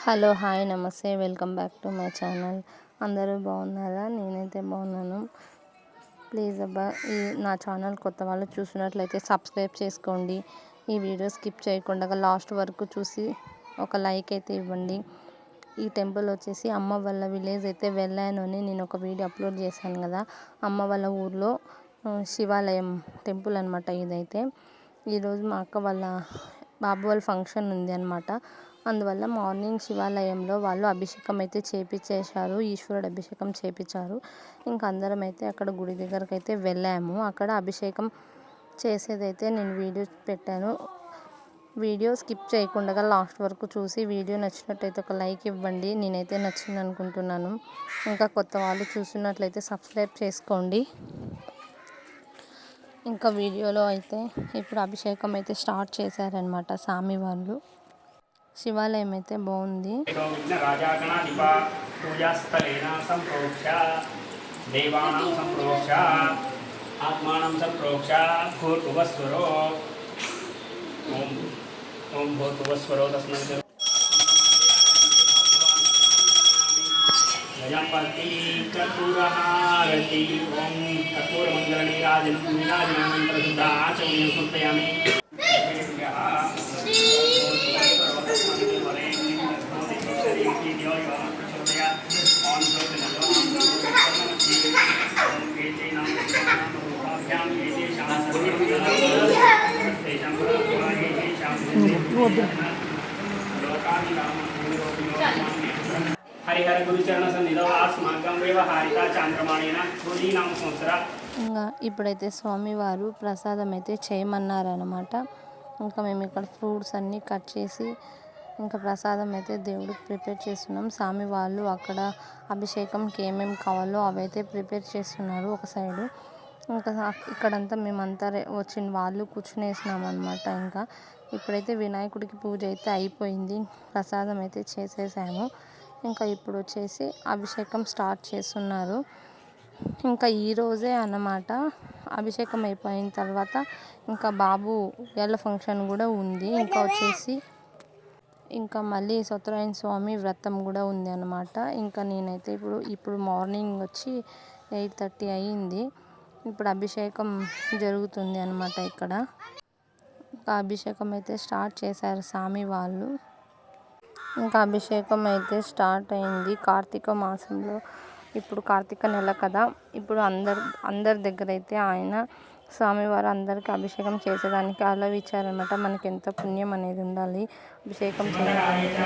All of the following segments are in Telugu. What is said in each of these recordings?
హలో హాయ్ నమస్తే welcome back to my channel. అందరూ బాగున్నారా? నేనైతే బాగున్నాను. ప్లీజ్ అబ్బా నా ఛానల్ కొత్త వాళ్ళు చూసినట్లయితే సబ్స్క్రైబ్ చేసుకోండి. ఈ వీడియో స్కిప్ చేయకుండా లాస్ట్ వరకు చూసి ఒక లైక్ అయితే ఇవ్వండి. ఈ టెంపుల్ వచ్చేసి అమ్మ వాళ్ళ విలేజ్ అయితే వెళ్ళాను అని నేను ఒక వీడియో అప్లోడ్ చేశాను కదా. అమ్మ వాళ్ళ ఊర్లో శివాలయం టెంపుల్ అనమాట ఇదైతే. ఈరోజు మా అక్క వాళ్ళ బాబు వాళ్ళ ఫంక్షన్ ఉంది అనమాట. అందువల్ల మార్నింగ్ శివాలయంలో వాళ్ళు అభిషేకం అయితే చేపించేశారు, ఈశ్వరుడు అభిషేకం చేపించారు. ఇంకా అందరం అయితే అక్కడ గుడి దగ్గరకు అయితే వెళ్ళాము. అక్కడ అభిషేకం చేసేదైతే నేను వీడియో పెట్టాను. వీడియో స్కిప్ చేయకుండా లాస్ట్ వరకు చూసి వీడియో నచ్చినట్టయితే ఒక లైక్ ఇవ్వండి. నేనైతే నచ్చింది అనుకుంటున్నాను. ఇంకా కొత్త వాళ్ళు చూసినట్లయితే సబ్స్క్రైబ్ చేసుకోండి. ఇంకా వీడియోలో అయితే ఇప్పుడు అభిషేకం అయితే స్టార్ట్ చేశారనమాట స్వామి వాళ్ళు. శివాలయం అయితే బాగుంది. గణపతి కర్పూరహారతి ఓం కర్పూరమంగళ నీరాజనం నీరాజనానంతర శుద్ధాచమయం సమర్పయామి. హరిహర గురుచరణ సన్నిధౌ ఆస్మాకం వ్యవహారిక చాంద్రమాణేన నామ సంవత్సర. ఇంకా ఇప్పుడైతే స్వామివారు ప్రసాదం అయితే చేయమన్నారనమాట. ఇంకా మేము ఇక్కడ ఫ్రూట్స్ అన్నీ కట్ చేసి ఇంకా ప్రసాదం అయితే దేవుడికి ప్రిపేర్ చేస్తున్నాం. స్వామి వాళ్ళు అక్కడ అభిషేకంకి ఏమేమి కావాలో అవైతే ప్రిపేర్ చేస్తున్నారు ఒక సైడు. ఇంకా ఇక్కడంతా మేమంతా వచ్చిన వాళ్ళు కూర్చునేసినాం అనమాట. ఇంకా ఇప్పుడైతే వినాయకుడికి పూజ అయితే అయిపోయింది, ప్రసాదం అయితే చేసేసాము. ఇంకా ఇప్పుడు వచ్చేసి అభిషేకం స్టార్ట్ చేస్తున్నారు. ఇంకా ఈరోజే అన్నమాట అభిషేకం అయిపోయిన తర్వాత ఇంకా బాబు ఏళ్ళ ఫంక్షన్ కూడా ఉంది. ఇంకా వచ్చేసి ఇంకా మళ్ళీ సత్యనారాయణ స్వామి వ్రతం కూడా ఉంది అన్నమాట. ఇంకా నేనైతే ఇప్పుడు మార్నింగ్ వచ్చి 8:30 అయ్యింది. ఇప్పుడు అభిషేకం జరుగుతుంది అన్నమాట ఇక్కడ. ఇంకా అభిషేకం అయితే స్టార్ట్ చేశారు స్వామి వాళ్ళు. ఇంకా అభిషేకం అయితే స్టార్ట్ అయింది. కార్తీక మాసంలో ఇప్పుడు కార్తీక నెల కదా, ఇప్పుడు అందరి దగ్గర అయితే ఆయన స్వామివారు అందరికీ అభిషేకం చేసేదానికి అలవ్ ఇచ్చారనమాట. మనకి ఎంత పుణ్యం అనేది ఉండాలి అభిషేకం చేయడానికి.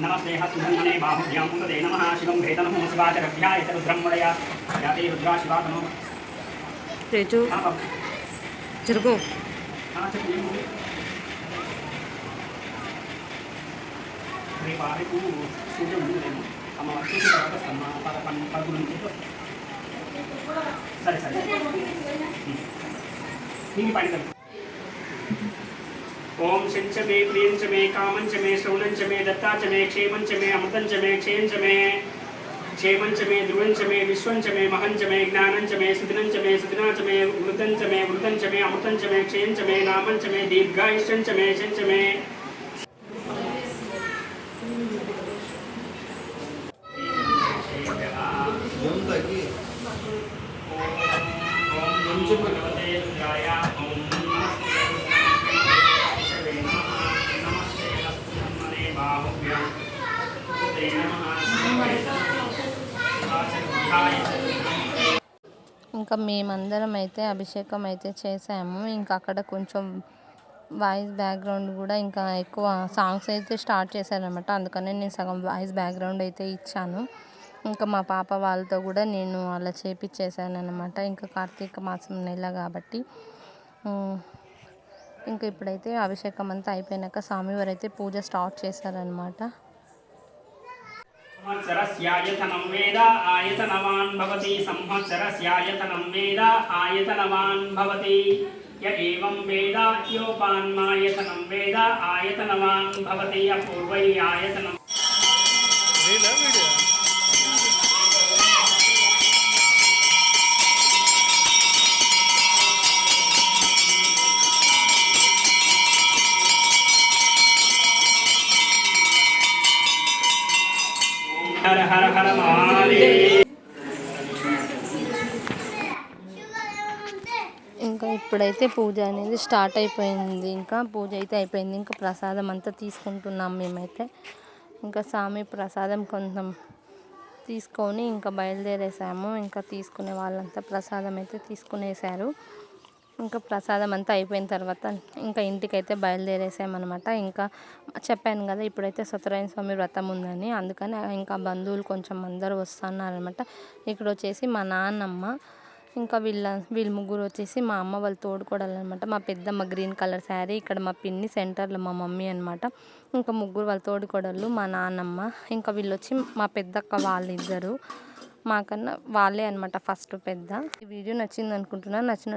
నమస్తే హస్మన్మనే బాహుభ్యాం ఉదయ నమః శివం భేతనః శివాచరభ్యాయ రుద్రమ్మడయ యాతే రుద్రా శివాతనో తేజు జరుగు. రేపు పూజ ఉండేమో అమ్మ వచ్చేసి తర్వాత వస్తాను 11 నుంచి సరే సరే నీకు పని కదా. ओम शंच मे प्रियंच मे कामंच मे श्रवणंच मे दत्ताच मे क्षेमंच मे अमृतंच मे क्षेयंच मे क्षेमंच मे ध्रुवंच मे विश्वंच मे महंच मे ज्ञानंच मे सुदिनंच मे सुदिनाच मे वृतंच मे वृतंच मे अमृतंच मे क्षेयंच मे नामंच मे दीर्घायुष्यंच मे शंच मे ఇంకా మేమందరం అయితే అభిషేకం అయితే చేసాము. ఇంకా అక్కడ కొంచెం వాయిస్ బ్యాక్గ్రౌండ్ కూడా ఇంకా ఎక్కువ సాంగ్స్ అయితే స్టార్ట్ చేశారనమాట. అందుకనే నేను సగం వాయిస్ బ్యాక్గ్రౌండ్ అయితే ఇచ్చాను. ఇంకా మా పాప వాళ్ళతో కూడా నేను అలా చేపించేసాను అనమాట. ఇంకా కార్తీక మాసం నెల కాబట్టి ఇంకా ఇప్పుడైతే అభిషేకం అంతా అయిపోయినాక స్వామివారు అయితే పూజ స్టార్ట్ చేశారనమాట. సంవత్సరస్యాయతనం వేద ఆయతనవాన్ భవతి సంవత్సరస్యాయతనం వేద ఆయతనవాన్ భవతి య ఏవం వేద యోపాన్మాయతనం వేద ఆయతనవాన్ భవతి అపూర్వై ఆయతనం. ఇప్పుడైతే పూజ అనేది స్టార్ట్ అయిపోయింది. ఇంకా పూజ అయితే అయిపోయింది. ఇంకా ప్రసాదం అంతా తీసుకుంటున్నాం మేమైతే. ఇంకా స్వామి ప్రసాదం కొంచెం తీసుకొని ఇంకా బయలుదేరేసాము. ఇంకా తీసుకునే వాళ్ళంతా ప్రసాదం అయితే తీసుకునేసారు. ఇంకా ప్రసాదం అంతా అయిపోయిన తర్వాత ఇంకా ఇంటికైతే బయలుదేరేసామన్నమాట. ఇంకా చెప్పాను కదా ఇప్పుడైతే సత్యనారాయణ స్వామి వ్రతం ఉందని, అందుకని ఇంకా బంధువులు కొంచెం అందరూ వస్తున్నారనమాట. ఇక్కడ వచ్చేసి మా నాన్నమ్మ, ఇంకా వీళ్ళు ముగ్గురు వచ్చేసి మా అమ్మ వాళ్ళ తోడుకోడలు అనమాట. మా పెద్దమ్మ గ్రీన్ కలర్ శారీ, ఇక్కడ మా పిన్ని సెంటర్లో మా మమ్మీ అనమాట. ఇంకా ముగ్గురు వాళ్ళ తోడుకోడళ్ళు, మా నాన్నమ్మ, ఇంకా వీళ్ళు వచ్చి మా పెద్దక్క వాళ్ళిద్దరు. మాకన్నా వాళ్ళే అనమాట ఫస్ట్ పెద్ద. ఈ వీడియో నచ్చింది అనుకుంటున్నాను. నచ్చిన